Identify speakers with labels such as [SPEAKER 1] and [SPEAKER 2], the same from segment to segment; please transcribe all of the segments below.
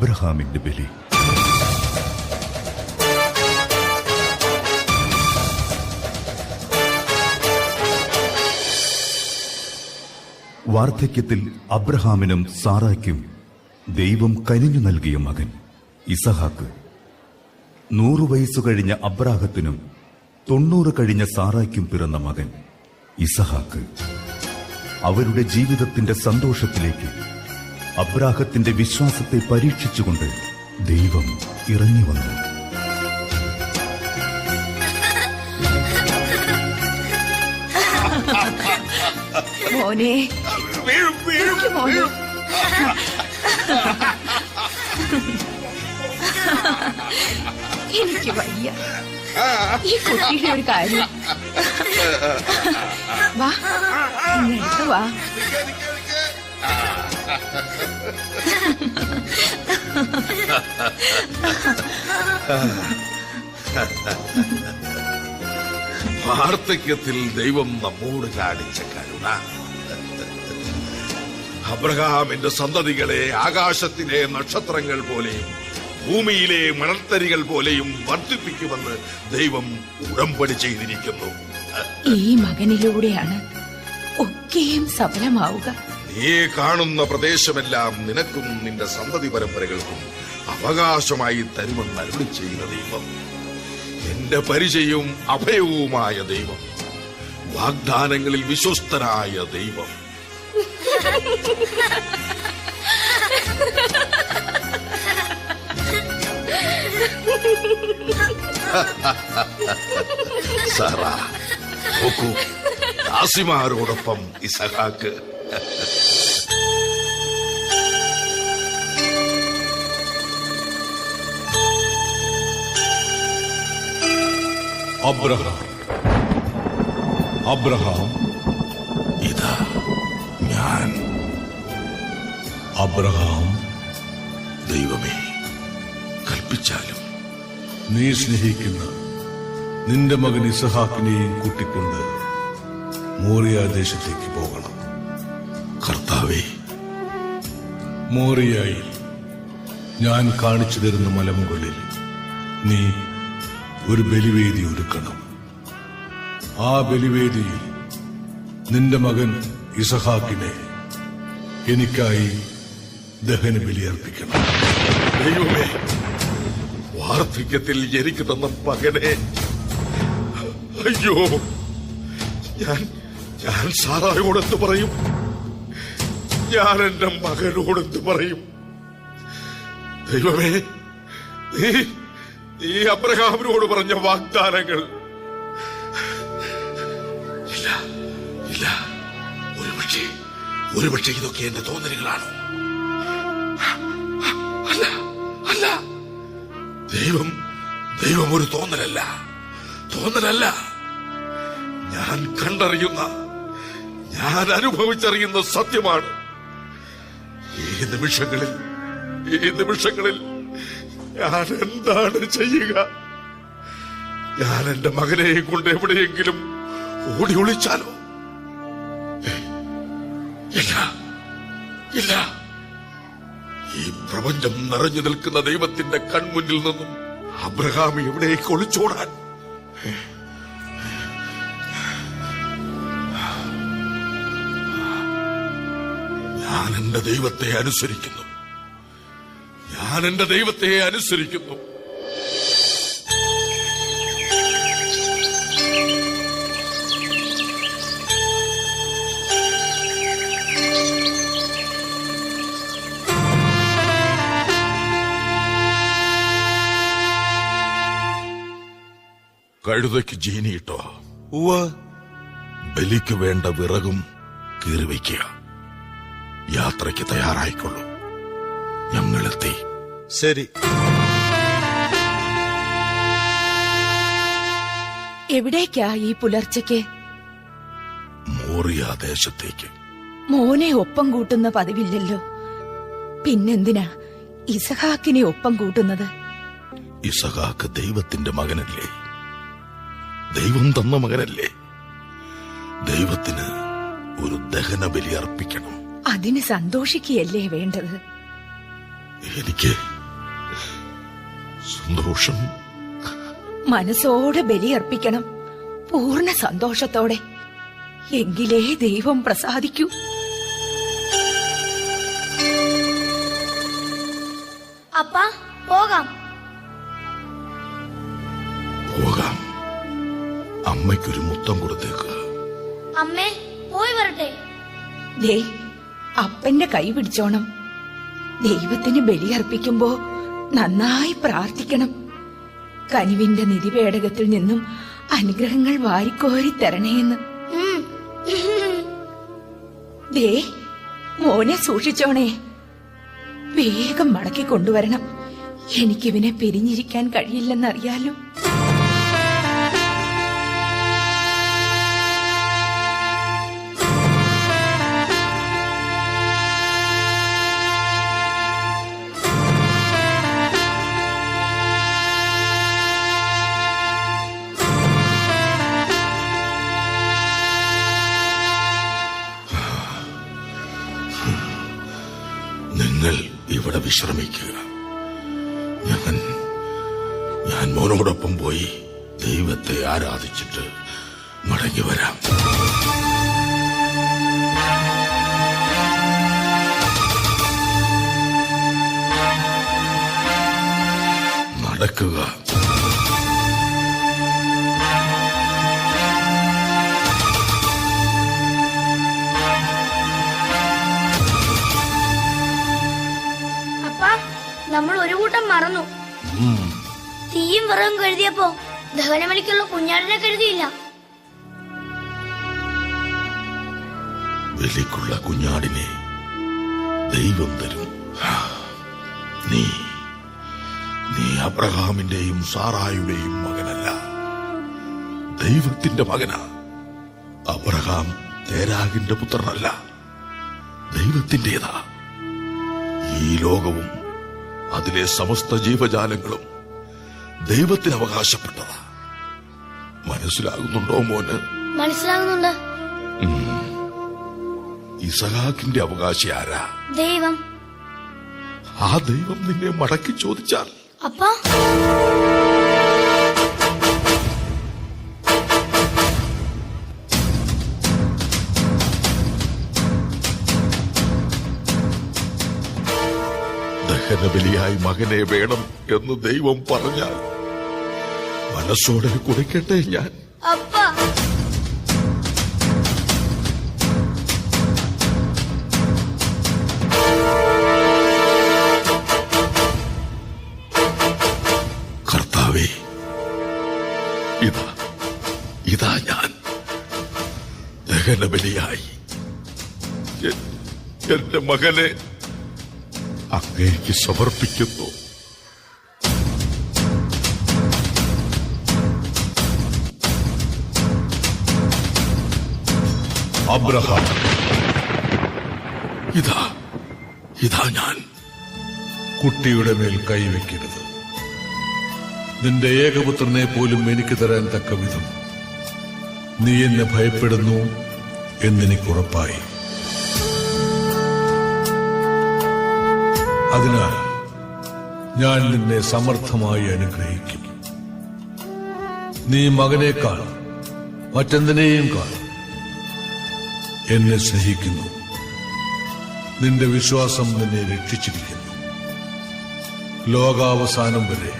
[SPEAKER 1] അബ്രഹാമിന്റെ ബലി. വാർദ്ധക്യത്തിൽ അബ്രഹാമിനും സാറായ്ക്കും ദൈവം കനിഞ്ഞു നൽകിയ മകൻ ഇസഹാക്ക്. 100 വയസ്സു കഴിഞ്ഞ അബ്രാഹത്തിനും 90 കഴിഞ്ഞ സാറായ്ക്കും പിറന്ന മകൻ ഇസഹാക്ക്. അവരുടെ ജീവിതത്തിന്റെ സന്തോഷത്തിലേക്ക് അബ്രാഹത്തിന്റെ വിശ്വാസത്തെ പരീക്ഷിച്ചുകൊണ്ട് ദൈവം ഇറങ്ങി വന്നു.
[SPEAKER 2] മോനെ, മോനെ, എനിക്ക് വയ്യ. ഈ കുട്ടിയുടെ ഒരു കാര്യം. വാ, ഇങ്ങോട്ട് വാ.
[SPEAKER 3] വാർദ്ധക്യത്തിൽ ദൈവം നമ്മോട് കാണിച്ച കരുണ. അബ്രഹാമിന്റെ സന്തതികളെ ആകാശത്തിലെ നക്ഷത്രങ്ങൾ പോലെയും ഭൂമിയിലെ മണൽത്തരികൾ പോലെയും വർദ്ധിപ്പിക്കുമെന്ന് ദൈവം ഉടമ്പടി ചെയ്തിരിക്കുന്നു.
[SPEAKER 2] ഈ മകനിലൂടെയാണ് ഒക്കെയും സഫലമാവുക.
[SPEAKER 3] നീ കാണുന്ന പ്രദേശമെല്ലാം നിനക്കും നിന്റെ സന്തതി പരമ്പരകൾക്കും അവകാശമായി തരുമെന്ന് അരുളി ചെയ്യുന്ന ദൈവം, എന്റെ പരിചയവും അഭയവുമായ ദൈവം, വാഗ്ദാനങ്ങളിൽ വിശ്വസ്തനായ ദൈവം. സാറ, നോക്കൂ, ദാസിമാരോടൊപ്പം ഇസഹാക്ക്.
[SPEAKER 4] അബ്രഹാം,
[SPEAKER 3] ഇതാ ഞാൻ.
[SPEAKER 4] അബ്രഹാം,
[SPEAKER 3] ദൈവമേ, കൽപ്പിച്ചാലും
[SPEAKER 4] നീ സ്നേഹിക്കുന്ന നിന്റെ മകൻ ഇസഹാക്കിനെയും കൂട്ടിക്കൊണ്ട് മോറിയ ദേശത്തേക്ക് പോകണം.
[SPEAKER 3] കർത്താവേ,
[SPEAKER 4] മോറിയായിൽ ഞാൻ കാണിച്ചു തരുന്ന മലമുകളിൽ നീ ഒരു ബലിവേദി ഒരുക്കണം. ആ ബലിവേദിയിൽ നിന്റെ മകൻ ഇസഹാക്കിനെ എനിക്കായി ദഹന ബലിയർപ്പിക്കണം.
[SPEAKER 3] ദൈവമേ, വാർദ്ധക്യത്തിൽ എനിക്ക് തന്ന മകനെ, അയ്യോ, ഞാൻ സാറായോടെന്ത് പറയും? ഞാൻ എന്റെ മകനോടെന്ത് പറയും? ദൈവമേ, നീ അബ്രഹാമിനോട് പറഞ്ഞ വാഗ്ദാനങ്ങൾ. ഇല്ല ഇല്ല, ഒരുപക്ഷെ ഇതൊക്കെ എന്റെ തോന്നലുകളാണോ? അല്ല അല്ല, ദൈവം ഒരു തോന്നലല്ല. ഞാൻ കണ്ടറിയുന്ന, ഞാൻ അനുഭവിച്ചറിയുന്ന സത്യമാണ്. ഈ നിമിഷങ്ങളിൽ ഞാൻ എന്താണ് ചെയ്യുക? ഞാൻ എന്റെ മകനെ കൊണ്ട് എവിടെയെങ്കിലും ഓടി ഒളിച്ചാലോ? ഇല്ല. ഈ പ്രപഞ്ചം നിറഞ്ഞു നിൽക്കുന്ന ദൈവത്തിന്റെ കൺമുന്നിൽ നിന്നും അബ്രഹാം എവിടേക്ക് ഒളിച്ചോടാൻ? ഞാൻ എന്റെ ദൈവത്തെ അനുസരിക്കുന്നു. കഴുതയ്ക്ക് ജീനിയിട്ടോ? ബലിക്ക് വേണ്ട വിറകും കീറിവയ്ക്കുക. യാത്രയ്ക്ക് തയ്യാറായിക്കൊള്ളൂ, ഞങ്ങളെത്തി.
[SPEAKER 5] ശരി.
[SPEAKER 2] എവിടേക്കാ ഈ പുലർച്ചയ്ക്ക്?
[SPEAKER 3] മോറിയ ദേശത്തേക്ക്.
[SPEAKER 2] മോനെ ഒപ്പം കൂട്ടുന്ന പതിവില്ലല്ലോ, പിന്നെന്തിനാ ഇസഹാക്കിനെ ഒപ്പം കൂട്ടുന്നത്?
[SPEAKER 3] ഇസഹാക്ക് ദൈവത്തിന്റെ മകനല്ലേ? ദൈവം തന്ന മകനല്ലേ? ദൈവത്തിന് ഒരു ദഹന ബലി അർപ്പിക്കണം.
[SPEAKER 2] അതിന് സന്തോഷിക്കുകയല്ലേ വേണ്ടത്?
[SPEAKER 3] എനിക്ക് സന്തോഷം.
[SPEAKER 2] മനസ്സോടെ ബലിയർപ്പിക്കണം, പൂർണ്ണ സന്തോഷത്തോടെ. എങ്കിലേ ദൈവം പ്രസാദിക്കൂ.
[SPEAKER 5] അപ്പാ, പോകാം.
[SPEAKER 3] പോകാം. അമ്മയ്ക്കൊരു മുത്തം കൊടുത്തേക്ക്.
[SPEAKER 5] അമ്മേ, പോയി വരട്ടെ.
[SPEAKER 2] ദേ, അപ്പന്റെ കൈ പിടിച്ചോണം. ദൈവത്തിന് ബലിയർപ്പിക്കുമ്പോ നന്നായി പ്രാർത്ഥിക്കണം. കനിവിന്റെ നിധിപേടകത്തിൽ നിന്നും അനുഗ്രഹങ്ങൾ വാരിക്കോരി തരണേന്ന്. ദേ, മോനെ സൂക്ഷിച്ചോണേ. വേഗം മടക്കി കൊണ്ടുവരണം. എനിക്കിവനെ പിരിഞ്ഞിരിക്കാൻ കഴിയില്ലെന്നറിയാലോ.
[SPEAKER 3] നിങ്ങൾ ഇവിടെ വിശ്രമിക്കുക. ഞാൻ മോനോടൊപ്പം പോയി ദൈവത്തെ ആരാധിച്ചിട്ട് മടങ്ങി വരാം. നടക്കുക.
[SPEAKER 5] നമ്മൾ ഒരു കൂട്ടം മറന്നു. തീയും വിറകും കരുതിയപ്പോ ദഹനബലിക്കുള്ള കുഞ്ഞാടിനെ കരുതിയില്ല.
[SPEAKER 3] ബലിക്കുള്ള കുഞ്ഞാടിനെ ദൈവം തരും. നീ അബ്രഹാമിന്റെയും സാറായുടെയും മകനല്ല, ദൈവത്തിന്റെ മകനാ. അബ്രഹാം തേരാഗിന്റെ പുത്രനല്ല, ദൈവത്തിന്റേതാ. ഈ ലോകവും അതിലെ സമസ്ത ജീവജാലങ്ങളും ദൈവത്തിന് അവകാശപ്പെട്ടതാ. മനസ്സിലാകുന്നുണ്ടോ മോന്?
[SPEAKER 5] മനസ്സിലാകുന്നുണ്ട്.
[SPEAKER 3] ഇസഹാക്കിന്റെ അവകാശി ആരാ?
[SPEAKER 5] ദൈവം.
[SPEAKER 3] ആ ദൈവം നിന്നെ മടക്കി ചോദിച്ചാൽ
[SPEAKER 5] അപ്പാ,
[SPEAKER 3] ദഹനബലിയായി മകനെ വേണം എന്ന് ദൈവം പറഞ്ഞാൽ മനസ്സോടെ കുടിക്കട്ടെ ഞാൻ.
[SPEAKER 5] അപ്പാ,
[SPEAKER 3] കർത്താവേ, ഇതാ ഞാൻ ദഹനബലിയായി എന്റെ മകനെ അങ്ങേക്ക് സമർപ്പിക്കുന്നു.
[SPEAKER 4] അബ്രഹാം,
[SPEAKER 3] ഇതാ ഞാൻ.
[SPEAKER 4] കുട്ടിയുടെ മേൽ കൈവയ്ക്കരുത്. നിന്റെ ഏകപുത്രനെ പോലും എനിക്ക് തരാൻ തക്ക വിധം നീ എന്നെ ഭയപ്പെടുന്നു എന്നെനിക്കുറപ്പായി. അതിനാൽ ഞാൻ നിന്നെ സമർത്ഥമായി അനുഗ്രഹിക്കും. നീ മകനേക്കാൾ മറ്റെന്തിനേയും കാൾ എന്നെ സ്നേഹിക്കുന്നു. നിന്റെ വിശ്വാസം നിന്നെ രക്ഷിച്ചിരിക്കുന്നു. ലോകാവസാനം വരെ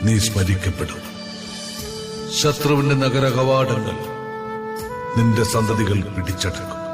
[SPEAKER 4] നീ സ്മരിക്കപ്പെടും. ശത്രുവിന്റെ നഗര കവാടങ്ങൾ നിന്റെ സന്തതികൾ പിടിച്ചടക്കും.